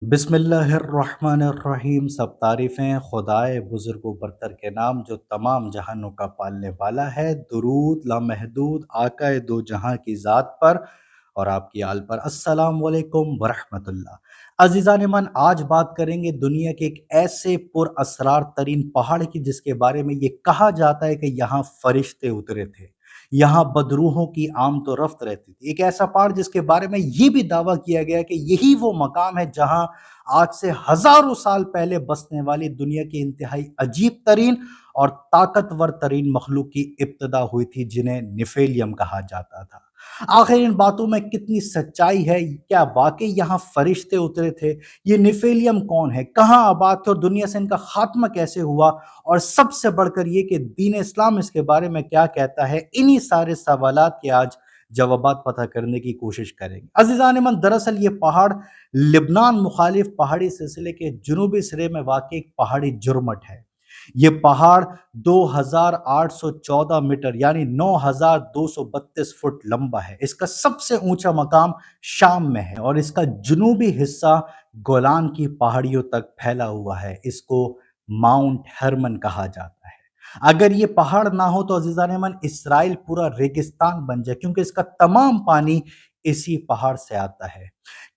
بسم اللہ الرحمن الرحیم، سب تعریفیں خدائے بزرگ و برتر کے نام جو تمام جہانوں کا پالنے والا ہے۔ درود لامحدود آقا دو جہاں کی ذات پر اور آپ کی آل پر۔ السلام علیکم ورحمۃ اللہ۔ عزیزان من، آج بات کریں گے دنیا کے ایک ایسے پر اسرار ترین پہاڑ کی جس کے بارے میں یہ کہا جاتا ہے کہ یہاں فرشتے اترے تھے، یہاں بدروحوں کی آمد و رفت رہتی تھی۔ ایک ایسا پہاڑ جس کے بارے میں یہ بھی دعویٰ کیا گیا کہ یہی وہ مقام ہے جہاں آج سے ہزاروں سال پہلے بسنے والی دنیا کی انتہائی عجیب ترین اور طاقتور ترین مخلوق کی ابتدا ہوئی تھی، جنہیں نیفیلیم کہا جاتا تھا۔ آخر ان باتوں میں کتنی سچائی ہے؟ کیا واقعی یہاں فرشتے اترے تھے؟ یہ نیفیلیم کون ہے؟ کہاں آباد تھے؟ اور دنیا سے ان کا خاتمہ کیسے ہوا؟ اور سب سے بڑھ کر یہ کہ دین اسلام اس کے بارے میں کیا کہتا ہے؟ انہی سارے سوالات کے آج جوابات پتہ کرنے کی کوشش کریں گے۔ عزیزان من، دراصل یہ پہاڑ لبنان مخالف پہاڑی سلسلے کے جنوبی سرے میں واقع ایک پہاڑی جرمٹ ہے۔ یہ پہاڑ 2814 میٹر یعنی 9232 فٹ لمبا ہے۔ اس کا سب سے اونچا مقام شام میں ہے اور اس کا جنوبی حصہ گولان کی پہاڑیوں تک پھیلا ہوا ہے۔ اس کو ماؤنٹ ہرمن کہا جاتا ہے۔ اگر یہ پہاڑ نہ ہو تو عزیزان من، اسرائیل پورا ریگستان بن جائے، کیونکہ اس کا تمام پانی اسی پہاڑ سے آتا ہے۔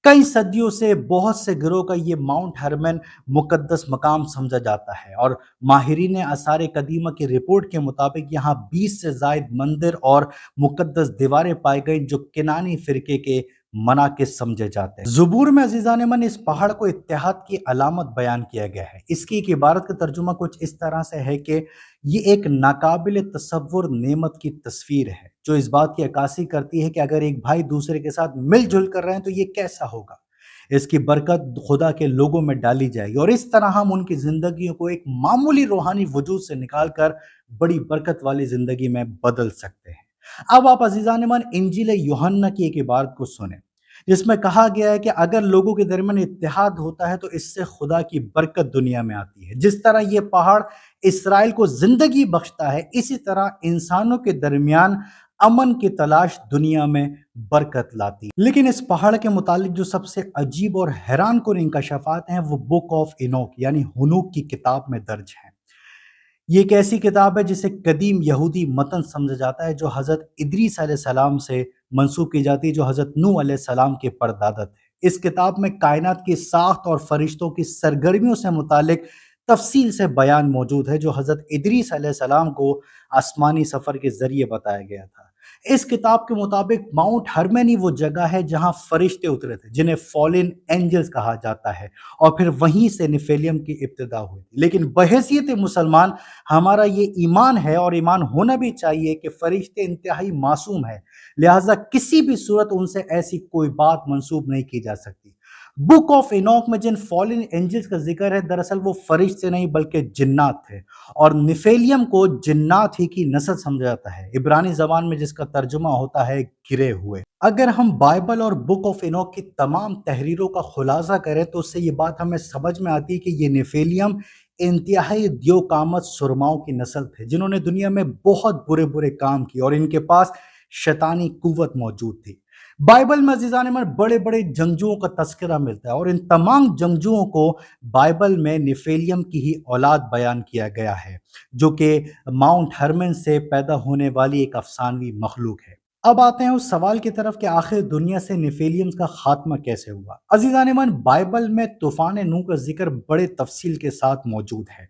کئی صدیوں سے بہت سے گروہ کا یہ ماؤنٹ ہرمن مقدس مقام سمجھا جاتا ہے، اور ماہرین آثار قدیمہ کی رپورٹ کے مطابق یہاں 20 سے زائد مندر اور مقدس دیواریں پائی گئیں جو کنانی فرقے کے مناقص سمجھے جاتے ہیں۔ زبور میں عزیزان من اس پہاڑ کو اتحاد کی علامت بیان کیا گیا ہے۔ اس کی ایک عبارت کا ترجمہ کچھ اس طرح سے ہے کہ یہ ایک ناقابل تصور نعمت کی تصویر ہے جو اس بات کی عکاسی کرتی ہے کہ اگر ایک بھائی دوسرے کے ساتھ مل جل کر رہے ہیں تو یہ کیسا ہوگا۔ اس کی برکت خدا کے لوگوں میں ڈالی جائے گی اور اس طرح ہم ان کی زندگیوں کو ایک معمولی روحانی وجود سے نکال کر بڑی برکت والی زندگی میں بدل سکتے ہیں۔ اب آپ عزیزان من انجیل یوحنا کی ایک عبارت کو سنیں، جس میں کہا گیا ہے کہ اگر لوگوں کے درمیان اتحاد ہوتا ہے تو اس سے خدا کی برکت دنیا میں آتی ہے۔ جس طرح یہ پہاڑ اسرائیل کو زندگی بخشتا ہے، اسی طرح انسانوں کے درمیان امن کی تلاش دنیا میں برکت لاتی ہے۔ لیکن اس پہاڑ کے متعلق جو سب سے عجیب اور حیران کن انکشافات ہیں وہ بک آف اینوک یعنی ہنوک کی کتاب میں درج ہیں۔ یہ ایک ایسی کتاب ہے جسے قدیم یہودی متن سمجھا جاتا ہے جو حضرت ادریس علیہ السلام سے منسوب کی جاتی ہے، جو حضرت نوح علیہ السلام کے پردادا تھے۔ اس کتاب میں کائنات کی ساخت اور فرشتوں کی سرگرمیوں سے متعلق تفصیل سے بیان موجود ہے جو حضرت ادریس علیہ السلام کو آسمانی سفر کے ذریعے بتایا گیا تھا۔ اس کتاب کے مطابق ماؤنٹ ہرمن ہی وہ جگہ ہے جہاں فرشتے اترے تھے، جنہیں فالن اینجلز کہا جاتا ہے، اور پھر وہیں سے نیفیلیم کی ابتدا ہوئی تھی۔ لیکن بحیثیت مسلمان ہمارا یہ ایمان ہے، اور ایمان ہونا بھی چاہیے، کہ فرشتے انتہائی معصوم ہے، لہٰذا کسی بھی صورت ان سے ایسی کوئی بات منسوب نہیں کی جا سکتی۔ بک آف اینوک میں جن فالن اینجلز کا ذکر ہے، دراصل وہ فرشتے نہیں بلکہ جنات تھے، اور نیفیلیم کو جنات ہی کی نسل سمجھا جاتا ہے، عبرانی زبان میں جس کا ترجمہ ہوتا ہے گرے ہوئے۔ اگر ہم بائبل اور بک آف اینوک کی تمام تحریروں کا خلاصہ کریں تو اس سے یہ بات ہمیں سمجھ میں آتی ہے کہ یہ نیفیلیم انتہائی دیو قامت سرماؤں کی نسل تھے، جنہوں نے دنیا میں بہت برے برے کام کیے اور ان کے پاس شیطانی قوت موجود تھی۔ بائبل میں عزیزان من بڑے بڑے جنگجوؤں کا تذکرہ ملتا ہے، اور ان تمام جنگجوؤں کو بائبل میں نیفیلیم کی ہی اولاد بیان کیا گیا ہے، جو کہ ماؤنٹ ہرمن سے پیدا ہونے والی ایک افسانوی مخلوق ہے۔ اب آتے ہیں اس سوال کی طرف کہ آخر دنیا سے نیفیلیمز کا خاتمہ کیسے ہوا۔ عزیزان من، بائبل میں طوفان نوح کا ذکر بڑے تفصیل کے ساتھ موجود ہے۔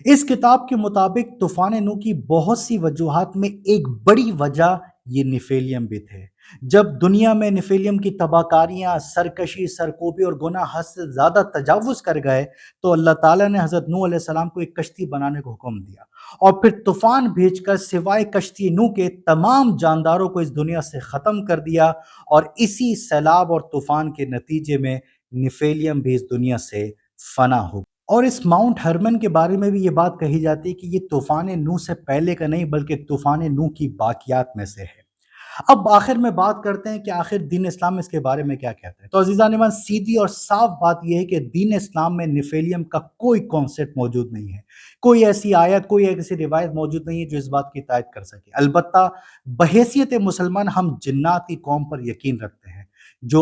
اس کتاب کے مطابق طوفان نوح کی بہت سی وجوہات میں ایک بڑی وجہ یہ نیفیلیم بھی تھے۔ جب دنیا میں نیفیلیم کی تباہ کاریاں، سرکشی، سرکوبی اور گناہ حد سے زیادہ تجاوز کر گئے تو اللہ تعالیٰ نے حضرت نوح علیہ السلام کو ایک کشتی بنانے کو حکم دیا، اور پھر طوفان بھیج کر سوائے کشتی نوح کے تمام جانداروں کو اس دنیا سے ختم کر دیا، اور اسی سیلاب اور طوفان کے نتیجے میں نیفیلیم بھی اس دنیا سے فنا ہو۔ اور اس ماؤنٹ ہرمن کے بارے میں بھی یہ بات کہی جاتی ہے کہ یہ طوفان نوح سے پہلے کا نہیں بلکہ طوفان نوح کی باقیات میں سے ہے۔ اب آخر میں بات کرتے ہیں کہ آخر دین اسلام اس کے بارے میں کیا کہتا ہے۔ تو عزیزان من، سیدھی اور صاف بات یہ ہے کہ دین اسلام میں نیفیلیم کا کوئی کانسیپٹ موجود نہیں ہے، کوئی ایسی آیت، کوئی ایسی روایت موجود نہیں ہے جو اس بات کی تائید کر سکے۔ البتہ بحیثیت مسلمان ہم جنات کی قوم پر یقین رکھتے ہیں، جو